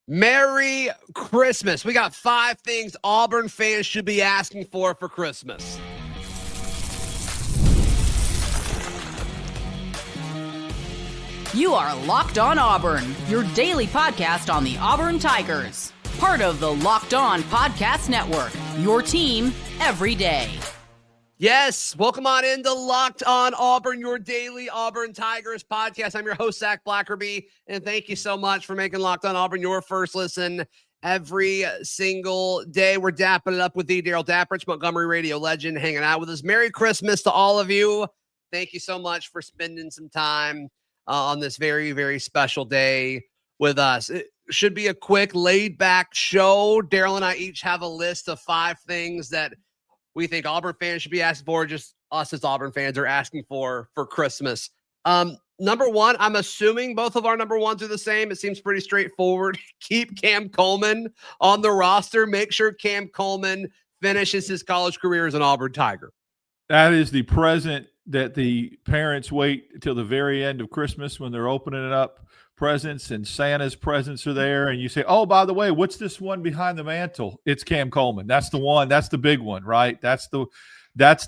Merry Christmas. We got 5 things Auburn fans should be asking for Christmas. You are Locked On Auburn, your daily podcast on the Auburn Tigers. Part of the Locked On Podcast Network, your team every day. Yes, welcome on into Locked On Auburn, your daily Auburn Tigers podcast. I'm your host, Zach Blackerby, and thank you so much for making Locked On Auburn your first listen every single day. We're dapping it up with the Darrell, Dapprich, Montgomery radio legend, hanging out with us. Merry Christmas to all of you. Thank you so much for spending some time on this very, very special day with us. It should be a quick, laid-back show. Darrell and I each have a list of 5 things that we think Auburn fans should be asking for, just us as Auburn fans are asking for Christmas. Number 1, I'm assuming both of our number 1s are the same. It seems pretty straightforward. Keep Cam Coleman on the roster. Make sure Cam Coleman finishes his college career as an Auburn Tiger. That is the present that the parents wait till the very end of Christmas when they're opening up presents and Santa's presents are there. And you say, oh, by the way, what's this one behind the mantle? It's Cam Coleman. That's the one. That's the big one, right? That's the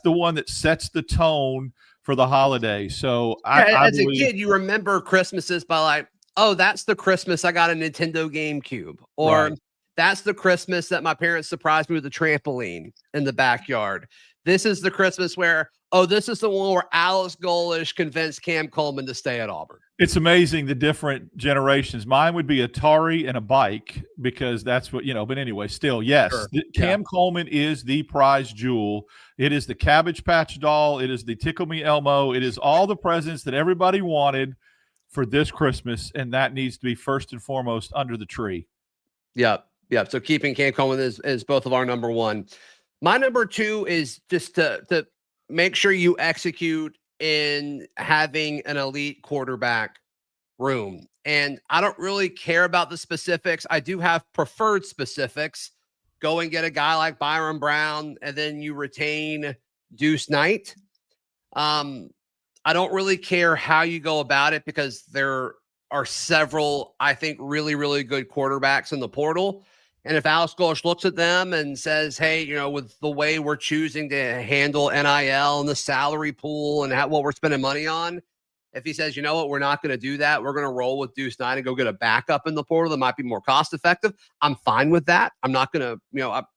one that sets the tone for the holiday. So I as a kid, you remember Christmases by like, oh, that's the Christmas I got a Nintendo GameCube, or that's the Christmas that my parents surprised me with a trampoline in the backyard. This is the Christmas where, oh, this is the one where Alex Golesh convinced Cam Coleman to stay at Auburn. It's amazing the different generations. Mine would be Atari and a bike because that's what, but anyway, still, yes, sure. Cam Coleman is the prize jewel. It is the Cabbage Patch doll. It is the Tickle Me Elmo. It is all the presents that everybody wanted for this Christmas, and that needs to be first and foremost under the tree. Yep. So keeping Cam Coleman is both of our number 1. My number 2 is just to make sure you execute in having an elite quarterback room. And I don't really care about the specifics. I do have preferred specifics. Go and get a guy like Byrum Brown, and then you retain Deuce Knight. I don't really care how you go about it because there are several, I think, really, really good quarterbacks in the portal. And if Alex Golesh looks at them and says, hey, with the way we're choosing to handle NIL and the salary pool and what we're spending money on, if he says, you know what, we're not going to do that, we're going to roll with Deuce Knight and go get a backup in the portal that might be more cost effective, I'm fine with that. I'm not going to,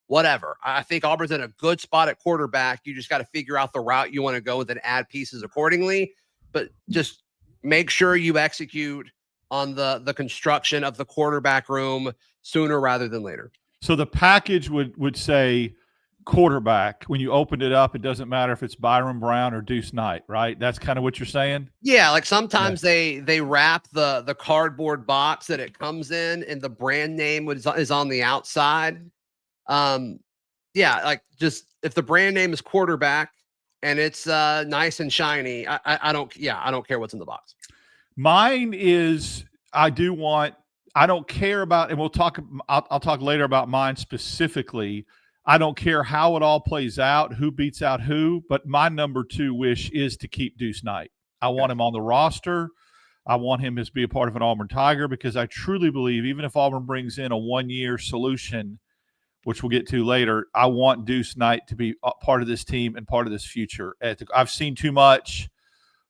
whatever. I think Auburn's in a good spot at quarterback. You just got to figure out the route you want to go and then add pieces accordingly. But just make sure you execute on the construction of the quarterback room sooner rather than later. So the package would say quarterback. When you opened it up, it doesn't matter if it's Byrum Brown or Deuce Knight, right? That's kind of what you're saying? Yeah, like sometimes they wrap the cardboard box that it comes in and the brand name is on the outside. Like just if the brand name is quarterback and it's nice and shiny, I don't care what's in the box. Mine is I don't care about, and I'll talk later about mine specifically. I don't care how it all plays out, who beats out who, but my number 2 wish is to keep Deuce Knight. I want him on the roster. I want him to be a part of an Auburn Tiger because I truly believe even if Auburn brings in a 1-year solution, which we'll get to later, I want Deuce Knight to be a part of this team and part of this future. I've seen too much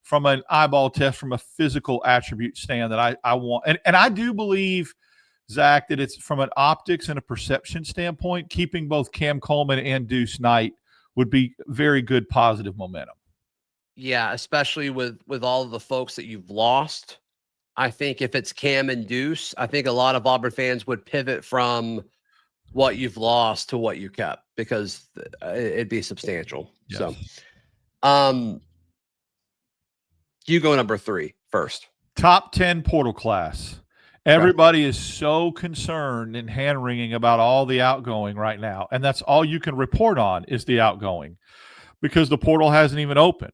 from an eyeball test, from a physical attribute stand that I want. And I do believe, Zach, that it's from an optics and a perception standpoint, keeping both Cam Coleman and Deuce Knight would be very good positive momentum. Yeah, especially with all of the folks that you've lost. I think if it's Cam and Deuce, I think a lot of Auburn fans would pivot from what you've lost to what you kept because it'd be substantial. Yes. So, you go number 3 first. Top 10 portal class. Everybody is so concerned and hand-wringing about all the outgoing right now, and that's all you can report on is the outgoing because the portal hasn't even opened.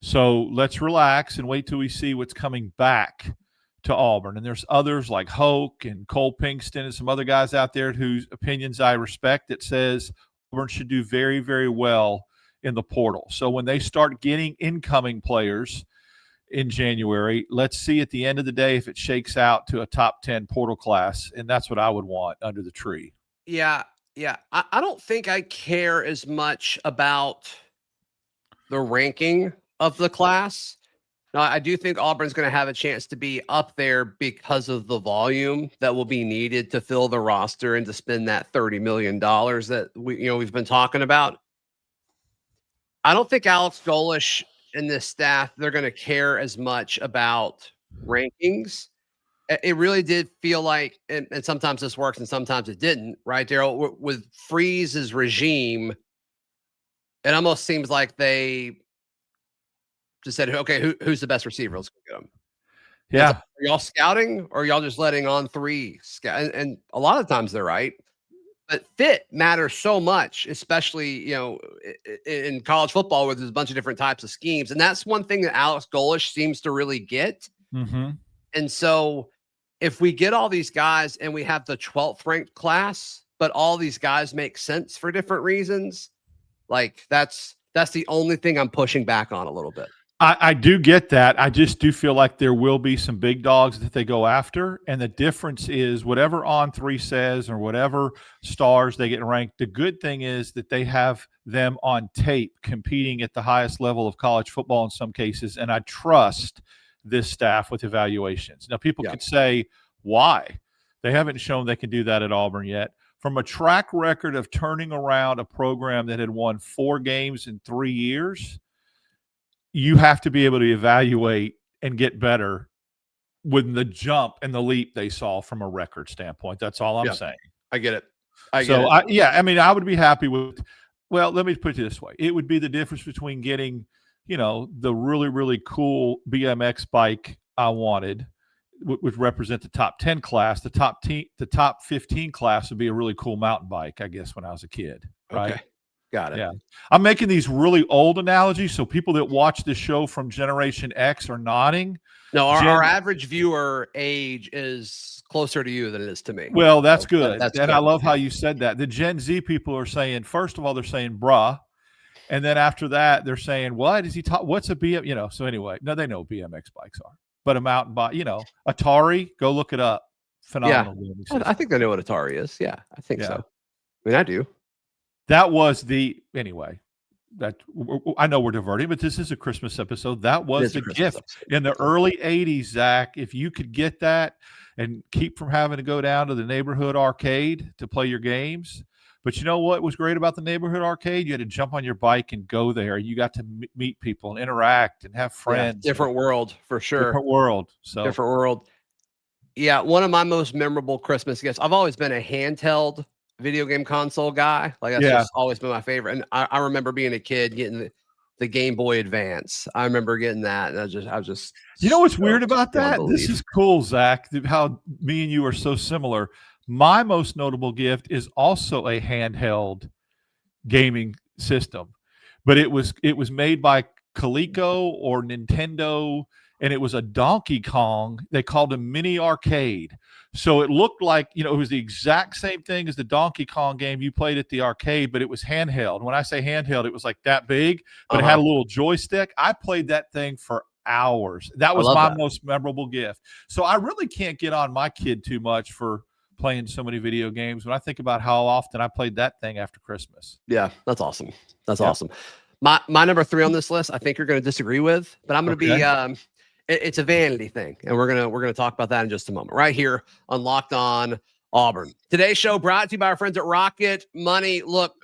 So let's relax and wait till we see what's coming back to Auburn. And there's others like Hoke and Cole Pinkston and some other guys out there whose opinions I respect that says Auburn should do very, very well in the portal. So when they start getting incoming players, in January. Let's see at the end of the day if it shakes out to a top 10 portal class, and that's what I would want under the tree. Yeah, yeah. I don't think I care as much about the ranking of the class. No, I do think Auburn's going to have a chance to be up there because of the volume that will be needed to fill the roster and to spend that $30 million that we've been talking about. I don't think Alex Golish and this staff, they're going to care as much about rankings. It really did feel like, and sometimes this works and sometimes it didn't, right, Darrell? With Freeze's regime, it almost seems like they just said, okay, who's the best receiver? Let's go get him. Yeah. Like, are y'all scouting or are y'all just letting on three scout? And a lot of times they're right. But fit matters so much, especially, in college football where there's a bunch of different types of schemes. And that's one thing that Alex Golish seems to really get. Mm-hmm. And so if we get all these guys and we have the 12th ranked class, but all these guys make sense for different reasons, like that's the only thing I'm pushing back on a little bit. I do get that. I just do feel like there will be some big dogs that they go after. And the difference is whatever On3 says or whatever stars they get ranked, the good thing is that they have them on tape competing at the highest level of college football in some cases. And I trust this staff with evaluations. Now, people could say, why? They haven't shown they can do that at Auburn yet. From a track record of turning around a program that had won 4 games in 3 years, you have to be able to evaluate and get better with the jump and the leap they saw from a record standpoint. That's all I'm saying. I get it. I would be happy with, well, let me put it this way. It would be the difference between getting, the really, really cool BMX bike I wanted, would represent the top 10 class. The top 15 class would be a really cool mountain bike, I guess, when I was a kid. Right. Okay. Got it. Yeah. I'm making these really old analogies, so people that watch this show from Generation X are nodding. No, our average viewer age is closer to you than it is to me. Well, that's good. That's and good. I love how you said that. The Gen Z people are saying, first of all, they're saying bruh. And then after that, they're saying, what is he talking? What's a BM? So anyway, no, they know what BMX bikes are. But a mountain bike, Atari, go look it up. Phenomenal. Yeah. I think they know what Atari is. Yeah, I think so. I mean, I do. That was anyway, that I know we're diverting, but this is a Christmas episode. That was the gift in the early 80s, Zach. If you could get that and keep from having to go down to the neighborhood arcade to play your games. But you know what was great about the neighborhood arcade? You had to jump on your bike and go there. You got to meet people and interact and have friends. Yeah, different world for sure. Different world. Different world. Yeah, one of my most memorable Christmas gifts. I've always been a handheld video game console guy. Like that's just always been my favorite. And I remember being a kid getting the Game Boy Advance. I remember getting that. And I was just what's weird about that? This is cool, Zach, how me and you are so similar. My most notable gift is also a handheld gaming system, but it was made by Coleco or Nintendo, and it was a Donkey Kong. They called it Mini Arcade. So it looked like, it was the exact same thing as the Donkey Kong game you played at the arcade, but it was handheld. When I say handheld, it was like that big, but it had a little joystick. I played that thing for hours. That was my most memorable gift. So I really can't get on my kid too much for playing so many video games when I think about how often I played that thing after Christmas. Yeah, that's awesome. That's awesome. My number 3 on this list, I think you're going to disagree with, but I'm going to be it's a vanity thing, and we're gonna talk about that in just a moment. Right here on Locked On Auburn. Today's show brought to you by our friends at Rocket Money. Look,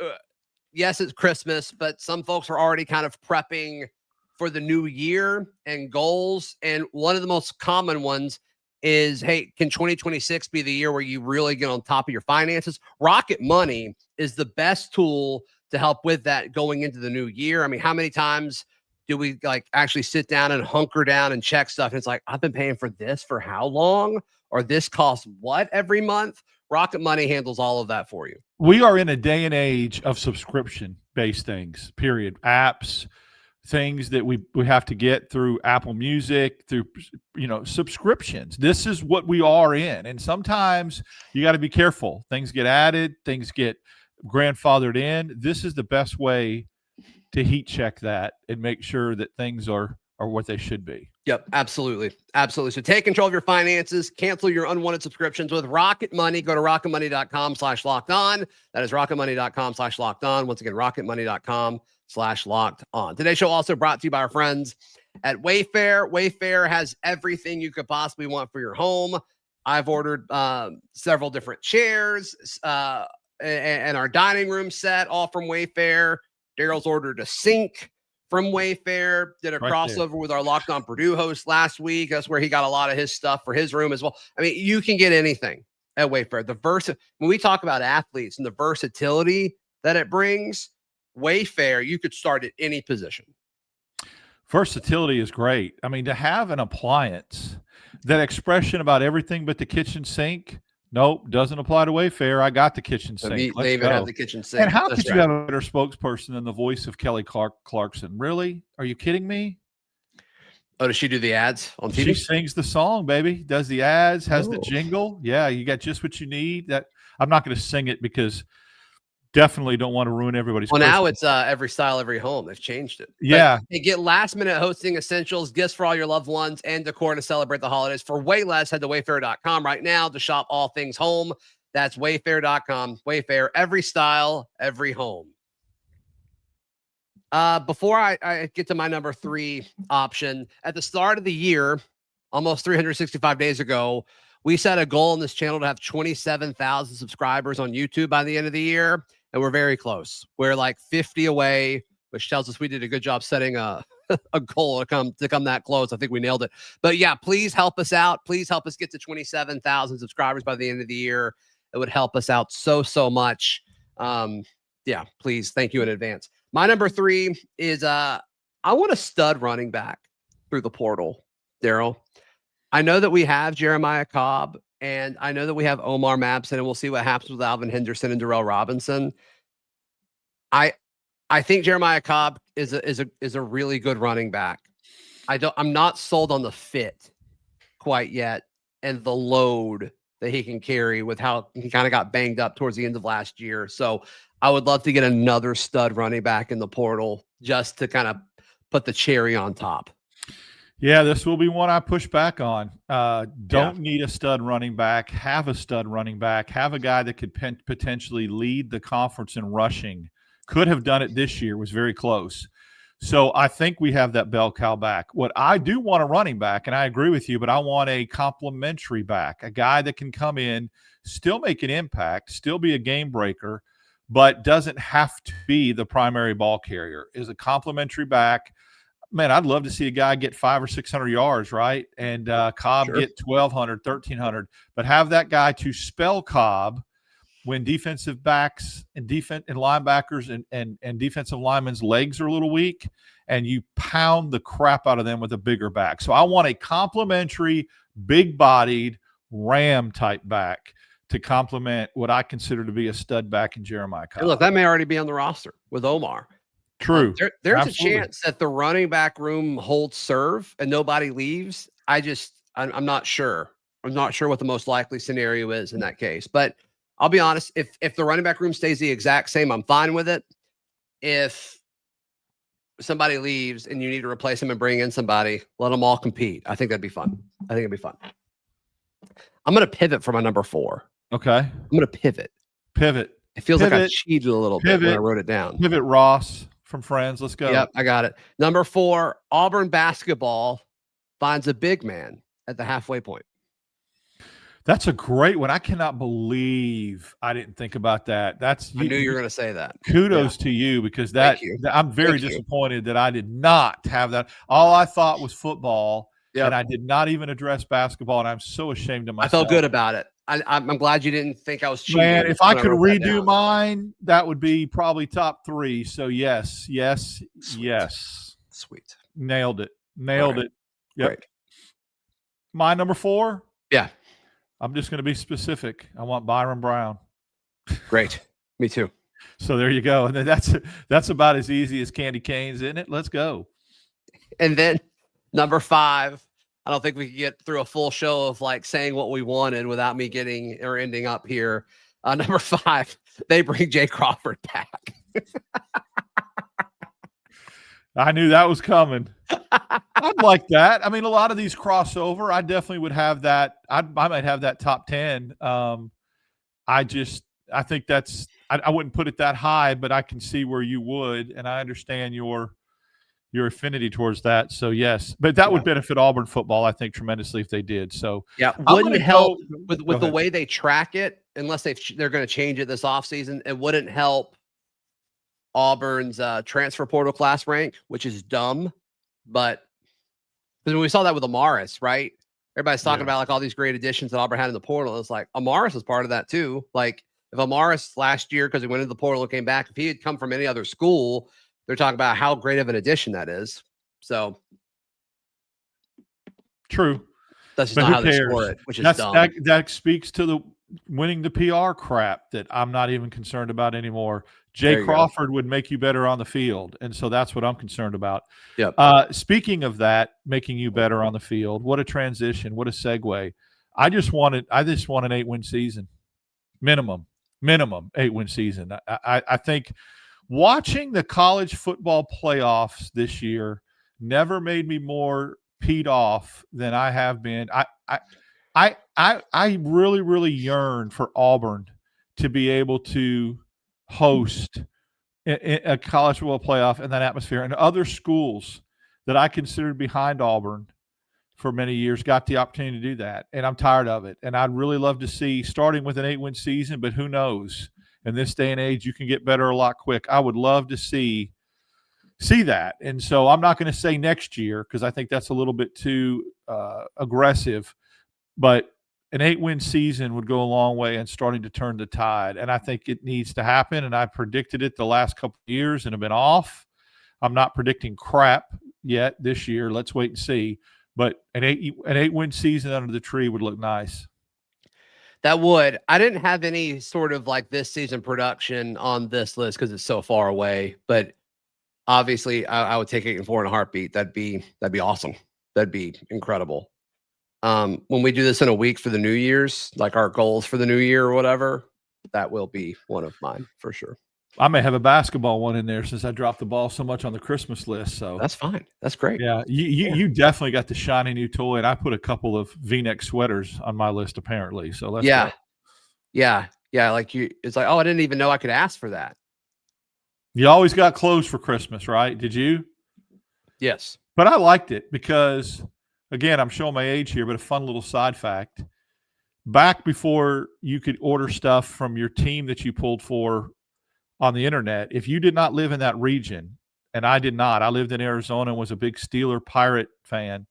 yes, it's Christmas, but some folks are already kind of prepping for the new year and goals. And one of the most common ones is, hey, can 2026 be the year where you really get on top of your finances? Rocket Money is the best tool to help with that going into the new year. I mean, how many times do we actually sit down and hunker down and check stuff? And it's like, I've been paying for this for how long? Or this costs what every month? Rocket Money handles all of that for you. We are in a day and age of subscription-based things, period. Apps, things that we have to get through Apple Music, through, subscriptions. This is what we are in. And sometimes you got to be careful. Things get added, things get grandfathered in. This is the best way to heat check that and make sure that things are are what they should be. Yep, absolutely. Absolutely. So take control of your finances, cancel your unwanted subscriptions with Rocket Money. Go to rocketmoney.com/locked-on. That is rocketmoney.com/locked-on. Once again, rocketmoney.com/locked-on. Today's show also brought to you by our friends at Wayfair. Wayfair has everything you could possibly want for your home. I've ordered several different chairs and our dining room set, all from Wayfair. Darrell's ordered a sink from Wayfair, did a crossover with our Locked On Purdue host last week. That's where he got a lot of his stuff for his room as well. I mean, you can get anything at Wayfair. When we talk about athletes and the versatility that it brings, Wayfair, you could start at any position. Versatility is great. I mean, to have an appliance, that expression about everything but the kitchen sink, nope, doesn't apply to Wayfair. I got the kitchen sink. They even have the kitchen sink. And how could you have a better spokesperson than the voice of Kelly Clarkson? Really? Are you kidding me? Oh, does she do the ads on TV? She sings the song, baby. Does the ads, has the jingle. Yeah, you got just what you need. That I'm not going to sing it because definitely don't want to ruin everybody's. Well, now it's every style, every home. They've changed it. Yeah. But they get last-minute hosting essentials, gifts for all your loved ones, and decor to celebrate the holidays. For way less, head to wayfair.com right now to shop all things home. That's wayfair.com. Wayfair, every style, every home. Before I get to my number 3 option, at the start of the year, almost 365 days ago, we set a goal on this channel to have 27,000 subscribers on YouTube by the end of the year. And we're very close. We're like 50 away, which tells us we did a good job setting a goal to come that close. I think we nailed it. But yeah, please help us out. Please help us get to 27,000 subscribers by the end of the year. It would help us out so much. Yeah, please. Thank you in advance. My number 3 is I want a stud running back through the portal, Darrell. I know that we have Jeremiah Cobb, and I know that we have Omar Mabson, and we'll see what happens with Alvin Henderson and Darrell Robinson. I think Jeremiah Cobb is a really good running back. I'm not sold on the fit quite yet and the load that he can carry with how he kind of got banged up towards the end of last year. So I would love to get another stud running back in the portal just to kind of put the cherry on top. Yeah, this will be one I push back on. Don't need a stud running back. Have a stud running back. Have a guy that could potentially lead the conference in rushing. Could have done it this year. Was very close. So I think we have that bell cow back. What I do want a running back, and I agree with you, but I want a complementary back, a guy that can come in, still make an impact, still be a game breaker, but doesn't have to be the primary ball carrier. Is a complementary back. Man, I'd love to see a guy get 500 or 600 yards, right? And Cobb get 1,200, 1,300. But have that guy to spell Cobb when defensive backs and linebackers and defensive linemen's legs are a little weak, and you pound the crap out of them with a bigger back. So I want a complementary, big-bodied Ram-type back to complement what I consider to be a stud back in Jeremiah Cobb. Hey, look, that may already be on the roster with Omar. True. There's Absolutely. a chance that the running back room holds serve and nobody leaves. I'm not sure. I'm not sure what the most likely scenario is in that case. But I'll be honest, if the running back room stays the exact same, I'm fine with it. If somebody leaves and you need to replace them and bring in somebody, let them all compete. I think that'd be fun. I'm going to pivot for my number 4. Okay. I'm going to pivot. It feels like I cheated a little bit when I wrote it down. Pivot Ross from Friends. Let's go. Yep, I got it. Number 4, Auburn basketball finds a big man at the halfway point. That's a great one. I cannot believe I didn't think about that. I knew you were going to say that. Kudos to you, because I'm very disappointed that I did not have that. All I thought was football, and I did not even address basketball, and I'm so ashamed of myself. I felt good about it. I'm glad you didn't think I was cheating. Man, if I could redo mine, that would be probably top 3. So yes. Sweet. Nailed it. Yep. Great. My number 4? Yeah. I'm just going to be specific. I want Byrum Brown. Great. Me too. So there you go. And then that's about as easy as candy canes, isn't it? Let's go. And then number 5, I don't think we could get through a full show of like saying what we wanted without me getting or ending up here. Number 5, they bring Jay Crawford back. I knew that was coming. I'd like that. I mean, a lot of these crossover, I definitely would have that. I might have that top 10. I think that's I wouldn't put it that high, but I can see where you would, and I understand your affinity towards that. So yes, but that would benefit Auburn football, I think, tremendously if they did. So yeah, wouldn't help with the way they track it, unless they're going to change it this offseason. It wouldn't help Auburn's transfer portal class rank, which is dumb, but because we saw that with Amaris, right? Everybody's talking about like all these great additions that Auburn had in the portal. It's like Amaris is part of that too. Like if Amaris last year, because he went into the portal and came back, if he had come from any other school, they're talking about how great of an addition that is. So true. That's just not how they score it, which is dumb. That speaks to the winning the PR crap that I'm not even concerned about anymore. Jay Crawford would make you better on the field, and so that's what I'm concerned about. Yep. Speaking of that, making you better on the field, what a transition, what a segue. I just want an 8-win season, minimum 8-win season. I think watching the college football playoffs this year never made me more peed off than I have been. I really, really yearn for Auburn to be able to host a college football playoff in that atmosphere. And other schools that I considered behind Auburn for many years got the opportunity to do that. And I'm tired of it. And I'd really love to see, starting with an 8-win season, but who knows? In this day and age, you can get better a lot quick. I would love to see that. And so I'm not going to say next year because I think that's a little bit too aggressive. But an 8-win season would go a long way in starting to turn the tide. And I think it needs to happen. And I predicted it the last couple of years and have been off. I'm not predicting crap yet this year. Let's wait and see. But an 8-win season under the tree would look nice. That would. I didn't have any sort of like this season production on this list because it's so far away. But obviously, I would take 8-4 in a heartbeat. That'd be awesome. That'd be incredible. When we do this in a week for the New Year's, like our goals for the new year or whatever, that will be one of mine for sure. I may have a basketball one in there since I dropped the ball so much on the Christmas list. So that's fine. That's great. Yeah. You definitely got the shiny new toy, and I put a couple of V-neck sweaters on my list apparently. So let's go. Yeah. Like it's like, oh, I didn't even know I could ask for that. You always got clothes for Christmas, right? Did you? Yes. But I liked it because, again, I'm showing my age here, but a fun little side fact. Back before you could order stuff from your team that you pulled for on the internet, if you did not live in that region, and I did not, I lived in Arizona and was a big Steeler Pirate fan,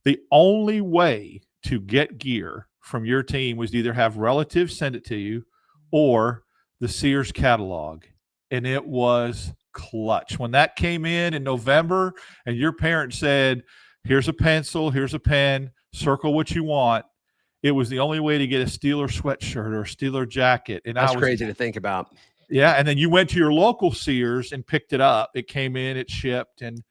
the only way to get gear from your team was to either have relatives send it to you or the Sears catalog. And it was clutch. When that came in November and your parent said, here's a pencil, here's a pen, circle what you want, it was the only way to get a Steeler sweatshirt or a Steeler jacket. And that's crazy to think about. Yeah, and then you went to your local Sears and picked it up. It came in, it shipped, and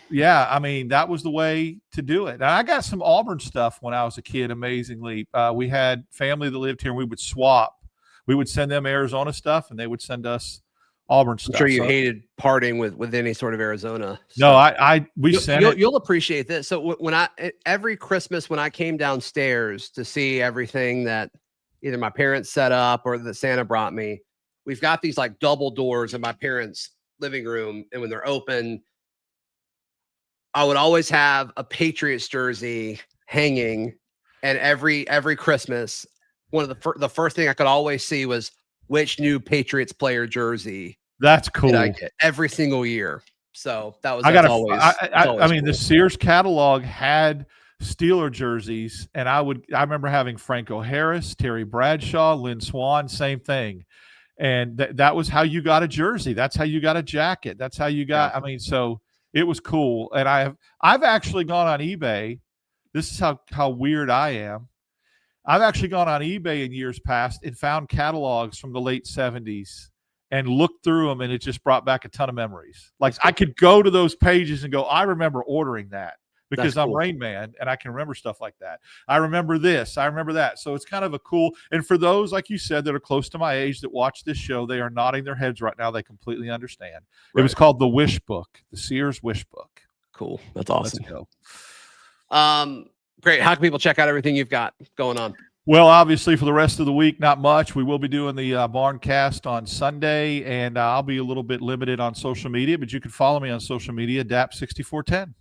yeah, I mean that was the way to do it. And I got some Auburn stuff when I was a kid. Amazingly, we had family that lived here, and we would swap. We would send them Arizona stuff, and they would send us Auburn stuff. I'm sure you hated parting with any sort of Arizona stuff. No, you'll appreciate this. So when every Christmas when I came downstairs to see everything that either my parents set up or that Santa brought me. We've got these like double doors in my parents' living room. And when they're open, I would always have a Patriots jersey hanging. And every Christmas, one of the first thing I could always see was which new Patriots player jersey. That's cool. I get every single year. So that was always cool. The Sears catalog had Steeler jerseys, and I remember having Franco Harris, Terry Bradshaw, Lynn Swann, same thing. And that was how you got a jersey. That's how you got a jacket. That's how you got, so it was cool. And I've actually gone on eBay. This is how weird I am. I've actually gone on eBay in years past and found catalogs from the late 70s and looked through them, and it just brought back a ton of memories. Like I could go to those pages and go, I remember ordering that. because I'm Rain Man and I can remember stuff like that. I remember this, I remember that. So it's kind of a cool, and for those, like you said, that are close to my age that watch this show, they are nodding their heads right now. They completely understand. Right. It was called the Wish Book, the Sears Wish Book. Cool. That's awesome. Let's go. Great. How can people check out everything you've got going on? Well, obviously, for the rest of the week, not much. We will be doing the Barncast on Sunday, and I'll be a little bit limited on social media, but you can follow me on social media, DAP6410.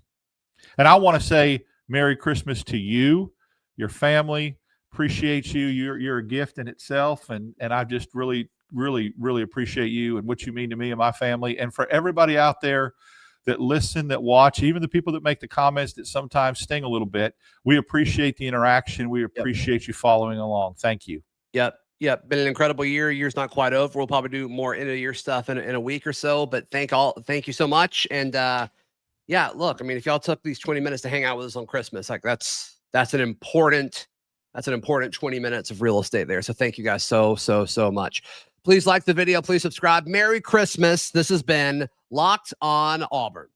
And I want to say Merry Christmas to you, your family. Appreciate you. You're a gift in itself, and I just really, really, really appreciate you and what you mean to me and my family. And for everybody out there that listen, that watch, even the people that make the comments that sometimes sting a little bit, we appreciate the interaction. We appreciate you following along. Thank you. Yep. Been an incredible year. Year's not quite over. We'll probably do more end of the year stuff in a week or so, but thank you so much. And look, I mean, if y'all took these 20 minutes to hang out with us on Christmas, like that's an important 20 minutes of real estate there. So thank you guys so much. Please like the video. Please subscribe. Merry Christmas. This has been Locked on Auburn.